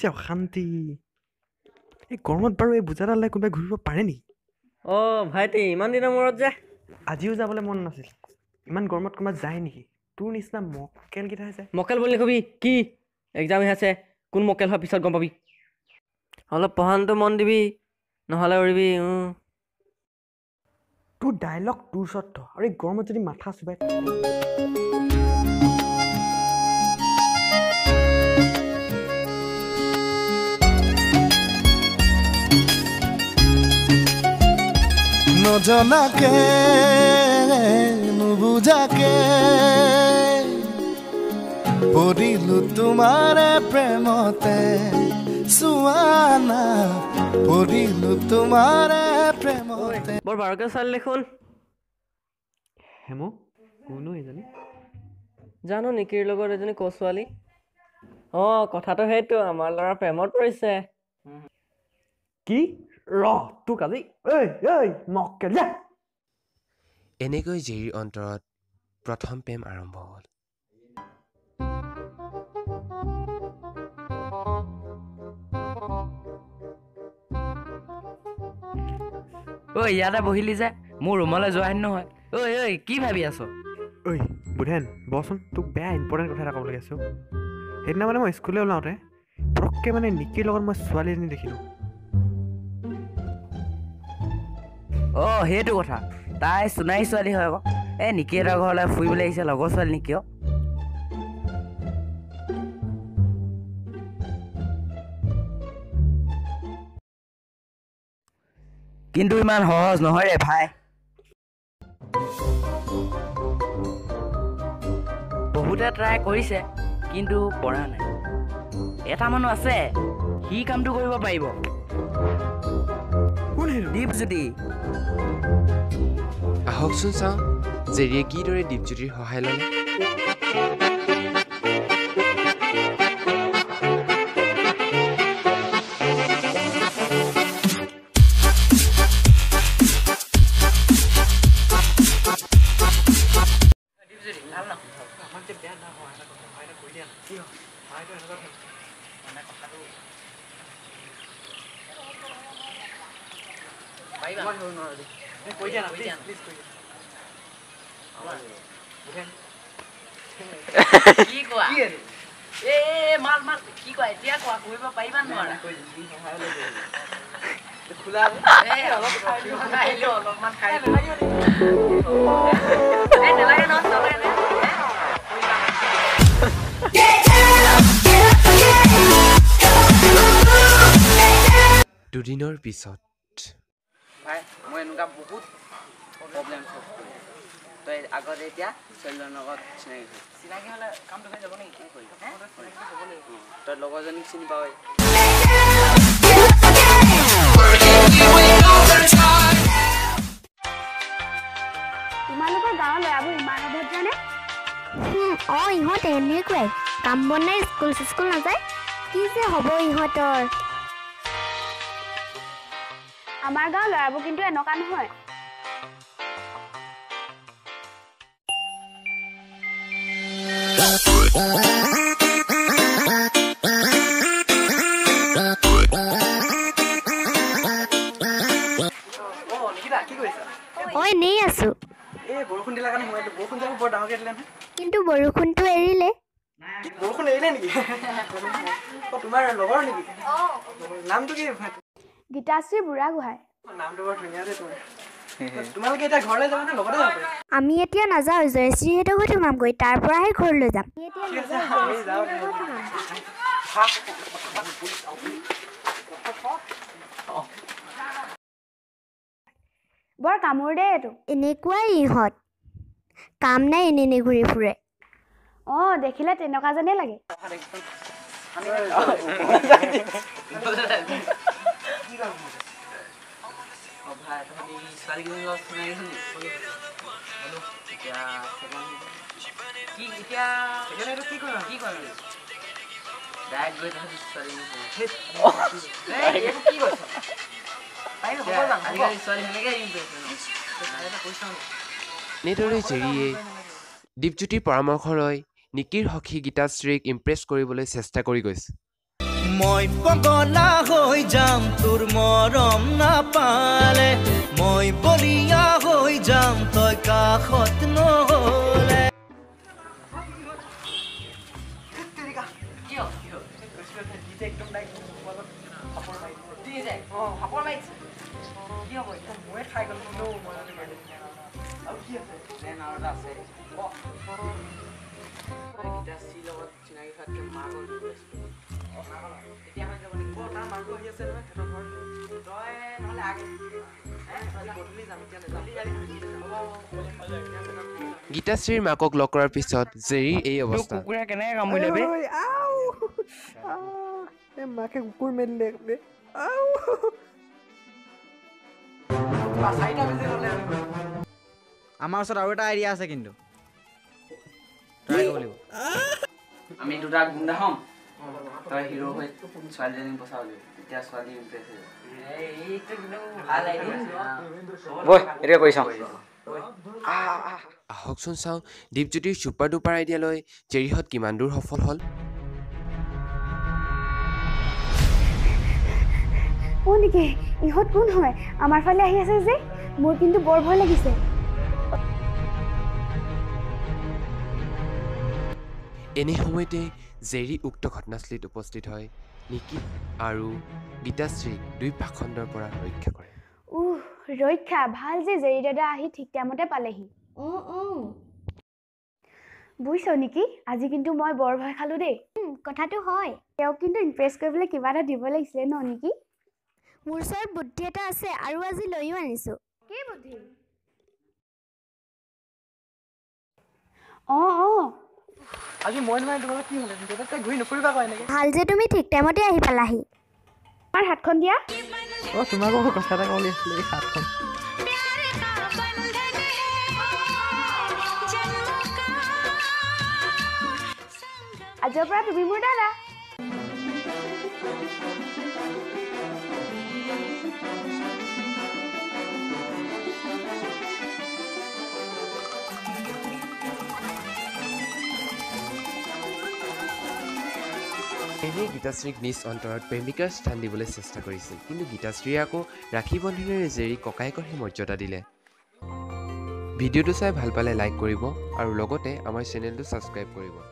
যে অশান্তি এই গৰমত বাৰু এই বোজাডাল লৈ কোনোবাই ঘূৰিব পাৰে নেকি ভাইটি ইমান দিনৰ মূৰত যে আজিও যাবলৈ মন নাছিল ইমান গৰমত কোনোবা যায় নেকি তোৰ নিচিনা মক্কেলকেইটাহে যায় মক্কেল বুলি কবি কি এক্সাম আছে কোন মক্কেল হয় পিছত গম পাবি অলপ পঢ়ানটো মন দিবি নহ'লে উৰিবি তোৰ ডাইলগ তোৰ ওচৰত থ আৰু এই গৰমত যদি মাথা চুবাই নজনাকে নুবুজাকে পৰিলো তোমাৰে প্ৰেমতে সুৱানা পৰিলো তোমাৰে প্ৰেমতে বৰ বাৰকে ছোৱালী দেখোন হেমো কোনো এজনী জানো নিকিৰ লগত এজনী ক ছোৱালী কথাটো সেইটো আমাৰ ল'ৰা প্ৰেমত পৰিছে কি ৰ তোক আজি মক্কেল যা এনেকৈ জেৰিৰ অন্তৰত প্ৰথম প্ৰেম আৰম্ভ হ'ল ইয়াতে বহিলি যে মোৰ ৰুমলৈ যোৱাহেন নহয় কি ভাবি আছ ঐ বুধেন বচোন তোক বেয়া ইম্পৰ্টেণ্ট কথা এটা ক'বলগীয়া আছো সেইদিনা মানে মই স্কুললৈ ওলাওঁতে পটককৈ মানে নিকিৰ লগত মই ছোৱালী এজনী দেখিলোঁ সেইটো কথা তাই সোণাৰী ছোৱালী হয় আকৌ নিকি এটা ঘৰলৈ ফুৰিবলৈ আহিছে লগৰ ছোৱালী নেকি কিন্তু ইমান সহজ নহয় ৰে ভাই বহুতে ট্ৰাই কৰিছে কিন্তু পৰা নাই এটা মানুহ আছে সি কামটো কৰিব পাৰিব দীপজ্যোতি আহকচোন চাওঁ জেৰিয়ে কিদৰে দীপজ্যোতিৰ সহায় ল'লে দুদিনৰ পিছত ভাই মই এনেকুৱা বহুত প্ৰব্লেম চল্ভ কৰিলোঁ তই আগতে এতিয়া ছোৱালীজনৰ লগত চিনাকি হ'লে কামটো হৈ যাব নেকি কি কৰিবি তই লগৰজনীক চিনি পাৱই তোমালোকৰ গাঁৱৰ ল'ৰাবোৰ ইমান অভদ্ৰনে ইহঁত এনেকুৱাই কাম বন নাই স্কুল নাযায় কি যে হ'ব ইহঁতৰ আমাৰ গাঁৱৰ ল'ৰাবোৰ কিন্তু এনেকুৱা নহয় এনেই আছো বৰষুণ দিলা কাৰণে মই বৰষুণ যাব বৰ ডাঙৰকৈ দিলে নহয় কিন্তু বৰষুণটো এৰিলে বৰষুণ এৰিলে নেকি তোমাৰ লগৰ নেকি নামটো কি গীতাশ্ৰী বুঢ়াগোহাঁই নামটো বৰ ধুনীয়া দেই তোমাৰ তোমালোকে এতিয়া ঘৰলৈ যাবা নে লগতে যাব আমি এতিয়া নাযাওঁ জয়শ্ৰীহঁতৰ ঘৰত সোমামগৈ তাৰ পৰাহে ঘৰলৈ যাম বৰ কামোৰ দে এইটো এনেকুৱাই ইহঁত কাম নাই এনে ঘূৰি ফুৰে দেখিলে তেনেকুৱা যেনে লাগে এনেদৰে জেৰিয়ে দীপজ্যোতিৰ পৰামৰ্শ লৈ নিকিৰ সখী গীতাশ্ৰীক ইমপ্ৰেছ কৰিবলৈ চেষ্টা কৰি গৈছে মই পগলা হৈ যাম তোৰ মৰম নাপালে মই বলিয়া হৈ যাম তই কাষত নহলে গীতাশ্ৰীৰ মাকক লগ কৰাৰ পিছত জেৰীৰ এই অৱস্থা কুকুৰে কেনেকৈ কামুৰিলে বে ঐ, আউ! এই মাকে কুকুৰ মেলিলে বে। আউ! আমাৰ ওচৰত আৰু এটা আইডিয়া আছে কিন্তু ট্ৰাই কৰিব লাগিব আমি দুটা গুণ্ডা হ'ম তই হিৰো হৈ ছোৱালীজনীক বচাবলি তেতিয়া ছোৱালী ইমপ্ৰেছ হৈ আহকচোন চাওঁ দীপজ্যোতিৰ ছুপাৰ ডুপাৰ আইডিয়া লৈ জেৰীহঁত কিমান দূৰ সফল হ'ল নেকি ইহঁত কোন হয় আমাৰ ফালে আহি আছে যে মোৰ কিন্তু বৰ ভয় লাগিছে এনে সময়তে জেৰী উক্ত ঘটনাস্থলীত উপস্থিত হয় নিকি আৰু গীতাশ্ৰীক দুই পাখণ্ডৰ পৰা ৰক্ষা কৰে ৰক্ষা ভাল যে জেৰী দাদা আহি ঠিক টাইমতে পালেহি বুজিছ নেকি আজি কিন্তু মই বৰ ভয় খালো দেই কথাটো হয় তেওঁক কিন্তু ইমপ্ৰেছ কৰিবলৈ কিবা এটা দিব লাগিছিলে ন নেকি মোৰ ওচৰত বুদ্ধি এটা আছে আৰু আজি লৈও আনিছো কি বুদ্ধি আজি মই নহয় তোমালোকে কি হ'লে তই ঘূৰি নুফুৰিবা কয় এনেকৈ ভাল যে তুমি ঠিক টাইমতে আহি পালাহি তোমাৰ হাতখন দিয়া তোমাক কথা এটা ক'বলৈ আছিলে এই হাতখন আজিৰ পৰা তুমি মোৰ দাদা এনেই গীতাশ্ৰীক নিজ অন্তৰত প্ৰেমিকাৰ স্থান দিবলৈ চেষ্টা কৰিছিল কিন্তু গীতাশ্ৰীয়ে আকৌ ৰাখী বন্ধনেৰে জেৰীক ককায়েকৰ সেই মৰ্যাদা দিলে ভিডিঅ'টো চাই ভাল পালে লাইক কৰিব আৰু লগতে আমাৰ চেনেলটো ছাবস্ক্ৰাইব কৰিব